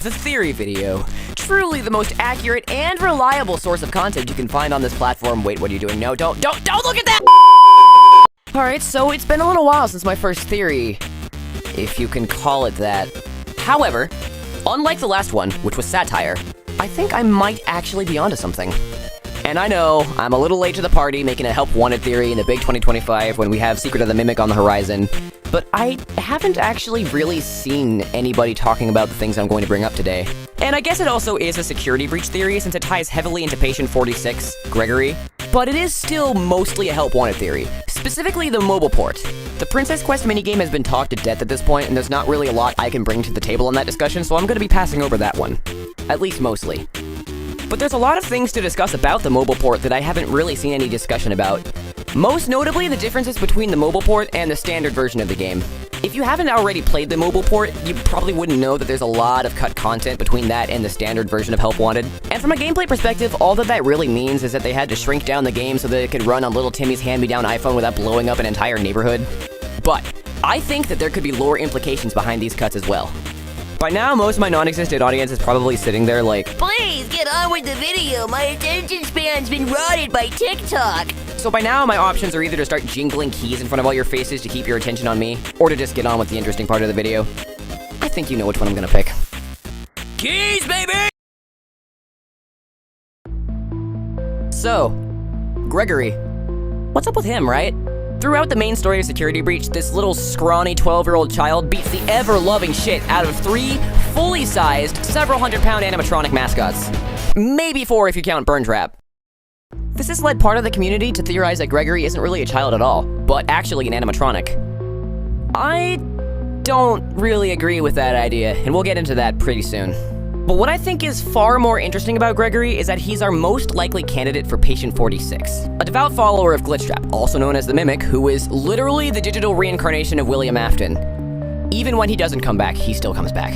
the theory video. Truly the most accurate and reliable source of content you can find on this platform. Wait, what are you doing? No, don't look at that! Alright, so it's been a little while since my first theory, if you can call it that. However, unlike the last one, which was satire, I think I might actually be onto something. And I know, I'm a little late to the party making a help wanted theory in the big 2025 when we have Secret of the Mimic on the horizon, but I haven't actually really seen anybody talking about the things I'm going to bring up today. And I guess it also is a security breach theory since it ties heavily into patient 46, Gregory, but it is still mostly a help wanted theory, specifically the mobile port. The Princess Quest minigame has been talked to death at this point, and there's not really a lot I can bring to the table on that discussion, so I'm going to be passing over that one. At least mostly. But there's a lot of things to discuss about the mobile port that I haven't really seen any discussion about. Most notably, the differences between the mobile port and the standard version of the game. If you haven't already played the mobile port, you probably wouldn't know that there's a lot of cut content between that and the standard version of Help Wanted. And from a gameplay perspective, all that really means is that they had to shrink down the game so that it could run on little Timmy's hand-me-down iPhone without blowing up an entire neighborhood. But I think that there could be lore implications behind these cuts as well. By now, most of my non-existent audience is probably sitting there like, please get on with the video, my attention span's been rotted by TikTok. So by now, my options are either to start jingling keys in front of all your faces to keep your attention on me, or to just get on with the interesting part of the video. I think you know which one I'm gonna pick. Keys, baby! So, Gregory. What's up with him, right? Throughout the main story of Security Breach, this little scrawny 12-year-old child beats the ever-loving shit out of 3 fully sized, several hundred-pound animatronic mascots. Maybe 4 if you count Burn Trap. This has led part of the community to theorize that Gregory isn't really a child at all, but actually an animatronic. I don't really agree with that idea, and we'll get into that pretty soon. But what I think is far more interesting about Gregory is that he's our most likely candidate for Patient 46, a devout follower of Glitchtrap, also known as the Mimic, who is literally the digital reincarnation of William Afton. Even when he doesn't come back, he still comes back.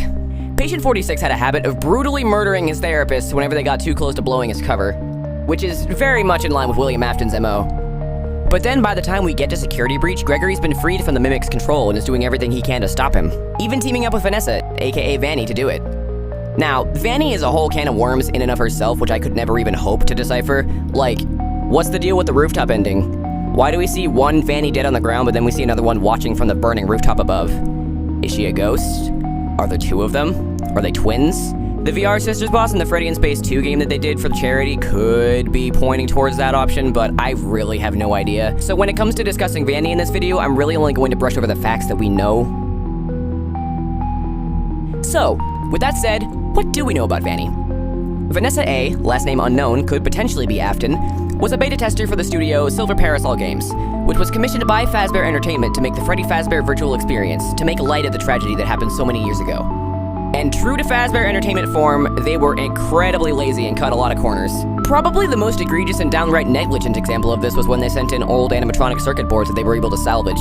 Patient 46 had a habit of brutally murdering his therapist whenever they got too close to blowing his cover, which is very much in line with William Afton's MO. But then by the time we get to Security Breach, Gregory's been freed from the Mimic's control and is doing everything he can to stop him, even teaming up with Vanessa, aka Vanny, to do it. Now, Vanny is a whole can of worms in and of herself, which I could never even hope to decipher. Like, what's the deal with the rooftop ending? Why do we see one Vanny dead on the ground, but then we see another one watching from the burning rooftop above? Is she a ghost? Are there 2 of them? Are they twins? The VR Sisters boss in the Freddy in Space 2 game that they did for the charity could be pointing towards that option, but I really have no idea. So when it comes to discussing Vanny in this video, I'm really only going to brush over the facts that we know. So, with that said, what do we know about Vanny? Vanessa A, last name unknown, could potentially be Afton, was a beta tester for the studio Silver Parasol Games, which was commissioned by Fazbear Entertainment to make the Freddy Fazbear virtual experience, to make light of the tragedy that happened so many years ago. And true to Fazbear Entertainment form, they were incredibly lazy and cut a lot of corners. Probably the most egregious and downright negligent example of this was when they sent in old animatronic circuit boards that they were able to salvage.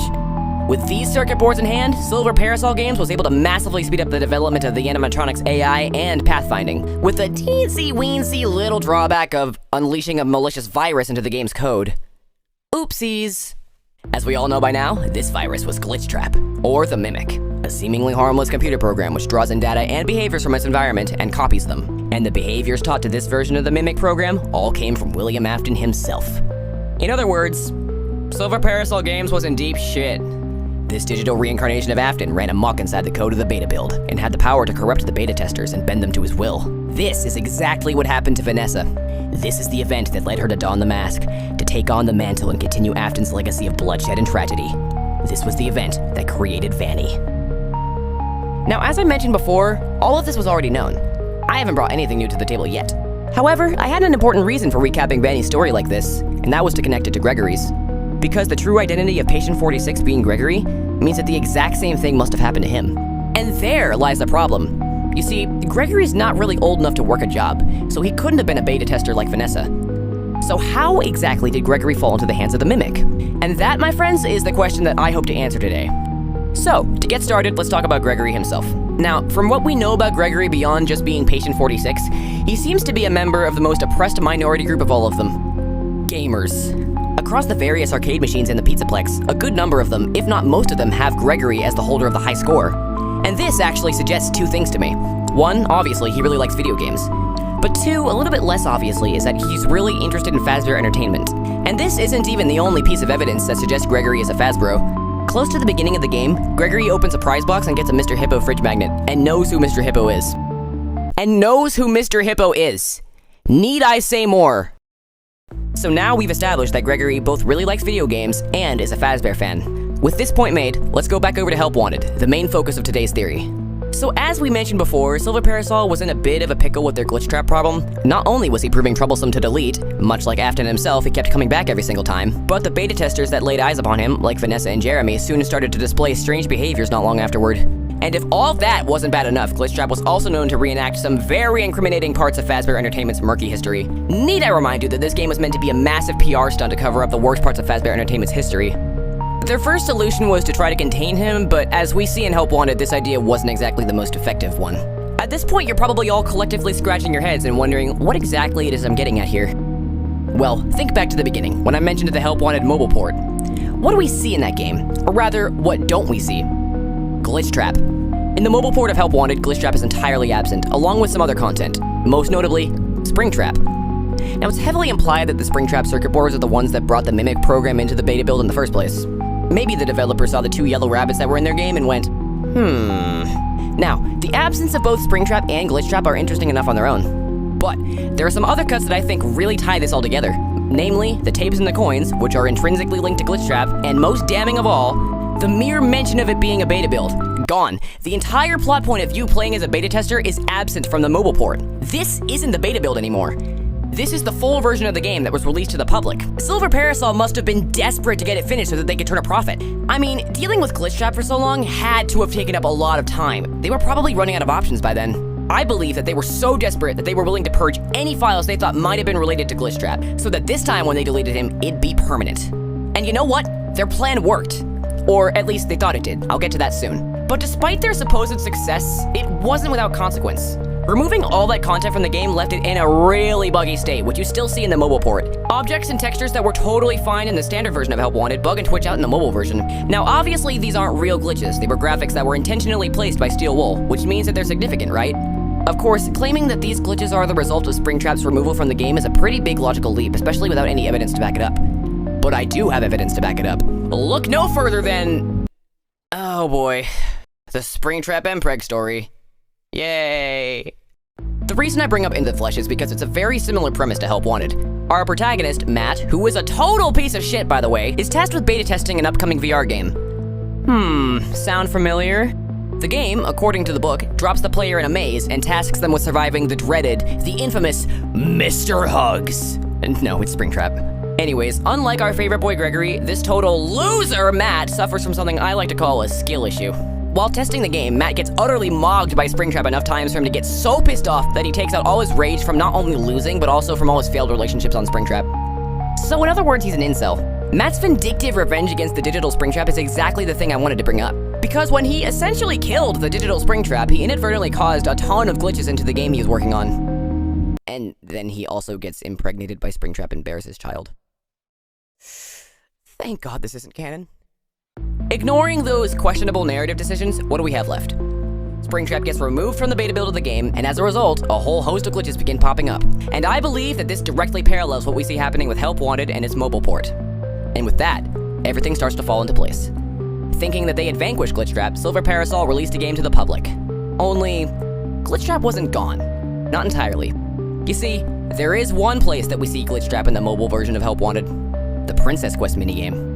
With these circuit boards in hand, Silver Parasol Games was able to massively speed up the development of the animatronics AI and pathfinding, with the teensy-weensy little drawback of unleashing a malicious virus into the game's code. Oopsies. As we all know by now, this virus was Glitchtrap, or the Mimic, a seemingly harmless computer program which draws in data and behaviors from its environment and copies them. And the behaviors taught to this version of the Mimic program all came from William Afton himself. In other words, Silver Parasol Games was in deep shit. This digital reincarnation of Afton ran amok inside the code of the beta build, and had the power to corrupt the beta testers and bend them to his will. This is exactly what happened to Vanessa. This is the event that led her to don the mask, to take on the mantle and continue Afton's legacy of bloodshed and tragedy. This was the event that created Vanny. Now, as I mentioned before, all of this was already known. I haven't brought anything new to the table yet. However, I had an important reason for recapping Vanny's story like this, and that was to connect it to Gregory's. Because the true identity of Patient 46 being Gregory means that the exact same thing must have happened to him. And there lies the problem. You see, Gregory's not really old enough to work a job, so he couldn't have been a beta tester like Vanessa. So how exactly did Gregory fall into the hands of the Mimic? And that, my friends, is the question that I hope to answer today. So, to get started, let's talk about Gregory himself. Now, from what we know about Gregory beyond just being Patient 46, he seems to be a member of the most oppressed minority group of all of them. Gamers. Across the various arcade machines in the Pizzaplex, a good number of them, if not most of them, have Gregory as the holder of the high score. And this actually suggests 2 things to me. One, obviously, he really likes video games. But two, a little bit less obviously, is that he's really interested in Fazbear Entertainment. And this isn't even the only piece of evidence that suggests Gregory is a Fazbro. Close to the beginning of the game, Gregory opens a prize box and gets a Mr. Hippo fridge magnet, and knows who Mr. Hippo is. And knows who Mr. Hippo is. Need I say more? So now we've established that Gregory both really likes video games and is a Fazbear fan. With this point made, let's go back over to Help Wanted, the main focus of today's theory. So as we mentioned before, Silver Parasol was in a bit of a pickle with their glitch trap problem. Not only was he proving troublesome to delete, much like Afton himself, he kept coming back every single time, but the beta testers that laid eyes upon him, like Vanessa and Jeremy, soon started to display strange behaviors not long afterward. And if all that wasn't bad enough, Glitchtrap was also known to reenact some very incriminating parts of Fazbear Entertainment's murky history. Need I remind you that this game was meant to be a massive PR stunt to cover up the worst parts of Fazbear Entertainment's history. Their first solution was to try to contain him, but as we see in Help Wanted, this idea wasn't exactly the most effective one. At this point, you're probably all collectively scratching your heads and wondering what exactly it is I'm getting at here. Well, think back to the beginning, when I mentioned the Help Wanted mobile port. What do we see in that game? Or rather, what don't we see? Glitchtrap. In the mobile port of Help Wanted, Glitchtrap is entirely absent, along with some other content, most notably, Springtrap. Now, it's heavily implied that the Springtrap circuit boards are the ones that brought the Mimic program into the beta build in the first place. Maybe the developers saw the two yellow rabbits that were in their game and went, Now, the absence of both Springtrap and Glitchtrap are interesting enough on their own. But there are some other cuts that I think really tie this all together. Namely, the tapes and the coins, which are intrinsically linked to Glitchtrap, and most damning of all, the mere mention of it being a beta build. Gone. The entire plot point of you playing as a beta tester is absent from the mobile port. This isn't the beta build anymore. This is the full version of the game that was released to the public. Silver Parasol must have been desperate to get it finished so that they could turn a profit. I mean, dealing with Glitchtrap for so long had to have taken up a lot of time. They were probably running out of options by then. I believe that they were so desperate that they were willing to purge any files they thought might have been related to Glitchtrap, so that this time when they deleted him, it'd be permanent. And you know what? Their plan worked. Or at least they thought it did. I'll get to that soon. But despite their supposed success, it wasn't without consequence. Removing all that content from the game left it in a really buggy state, which you still see in the mobile port. Objects and textures that were totally fine in the standard version of Help Wanted bug and twitch out in the mobile version. Now obviously these aren't real glitches, they were graphics that were intentionally placed by Steel Wool, which means that they're significant, right? Of course, claiming that these glitches are the result of Springtrap's removal from the game is a pretty big logical leap, especially without any evidence to back it up. But I do have evidence to back it up. Look no further than... oh boy. The Springtrap Mpreg story. Yay! The reason I bring up Into the Flesh is because it's a very similar premise to Help Wanted. Our protagonist, Matt, who is a total piece of shit by the way, is tasked with beta testing an upcoming VR game. Sound familiar? The game, according to the book, drops the player in a maze and tasks them with surviving the dreaded, the infamous Mr. Hugs. And no, it's Springtrap. Anyways, unlike our favorite boy Gregory, this total loser Matt suffers from something I like to call a skill issue. While testing the game, Matt gets utterly mogged by Springtrap enough times for him to get so pissed off that he takes out all his rage from not only losing, but also from all his failed relationships on Springtrap. So in other words, he's an incel. Matt's vindictive revenge against the digital Springtrap is exactly the thing I wanted to bring up. Because when he essentially killed the digital Springtrap, he inadvertently caused a ton of glitches into the game he was working on. And then he also gets impregnated by Springtrap and bears his child. Thank God this isn't canon. Ignoring those questionable narrative decisions, what do we have left? Springtrap gets removed from the beta build of the game, and as a result, a whole host of glitches begin popping up. And I believe that this directly parallels what we see happening with Help Wanted and its mobile port. And with that, everything starts to fall into place. Thinking that they had vanquished Glitchtrap, Silver Parasol released a game to the public. Only, Glitchtrap wasn't gone. Not entirely. You see, there is one place that we see Glitchtrap in the mobile version of Help Wanted. The Princess Quest minigame.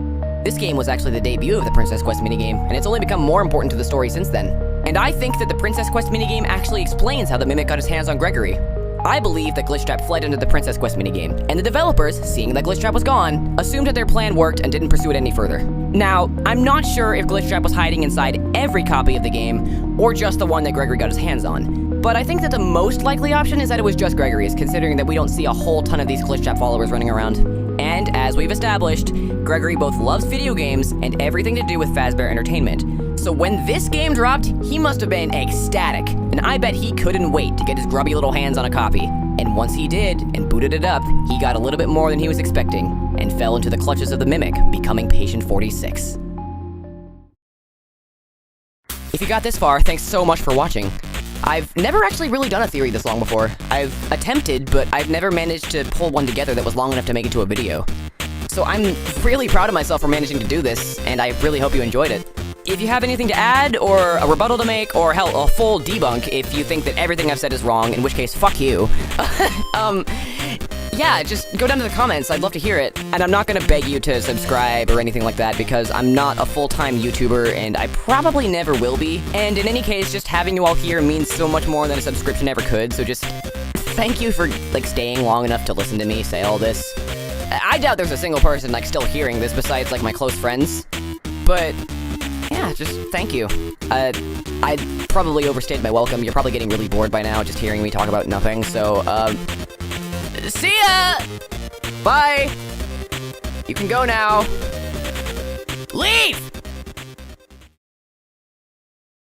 This game was actually the debut of the Princess Quest minigame, and it's only become more important to the story since then. And I think that the Princess Quest minigame actually explains how the Mimic got his hands on Gregory. I believe that Glitchtrap fled into the Princess Quest minigame, and the developers, seeing that Glitchtrap was gone, assumed that their plan worked and didn't pursue it any further. Now, I'm not sure if Glitchtrap was hiding inside every copy of the game, or just the one that Gregory got his hands on. But I think that the most likely option is that it was just Gregory's, considering that we don't see a whole ton of these Glitchtrap followers running around. And as we've established, Gregory both loves video games and everything to do with Fazbear Entertainment. So when this game dropped, he must have been ecstatic, and I bet he couldn't wait to get his grubby little hands on a copy. And once he did, and booted it up, he got a little bit more than he was expecting, and fell into the clutches of the Mimic, becoming Patient 46. If you got this far, thanks so much for watching. I've never actually really done a theory this long before. I've attempted, but I've never managed to pull one together that was long enough to make it to a video. So I'm really proud of myself for managing to do this, and I really hope you enjoyed it. If you have anything to add, or a rebuttal to make, or hell, a full debunk if you think that everything I've said is wrong, in which case, fuck you. Yeah, just go down to the comments, I'd love to hear it. And I'm not gonna beg you to subscribe or anything like that because I'm not a full-time YouTuber and I probably never will be. And in any case, just having you all here means so much more than a subscription ever could, so just thank you for, like, staying long enough to listen to me say all this. I doubt there's a single person, like, still hearing this besides, like, my close friends. But, yeah, just thank you. I probably overstayed my welcome. You're probably getting really bored by now just hearing me talk about nothing, so, see ya! Bye! You can go now. Leave!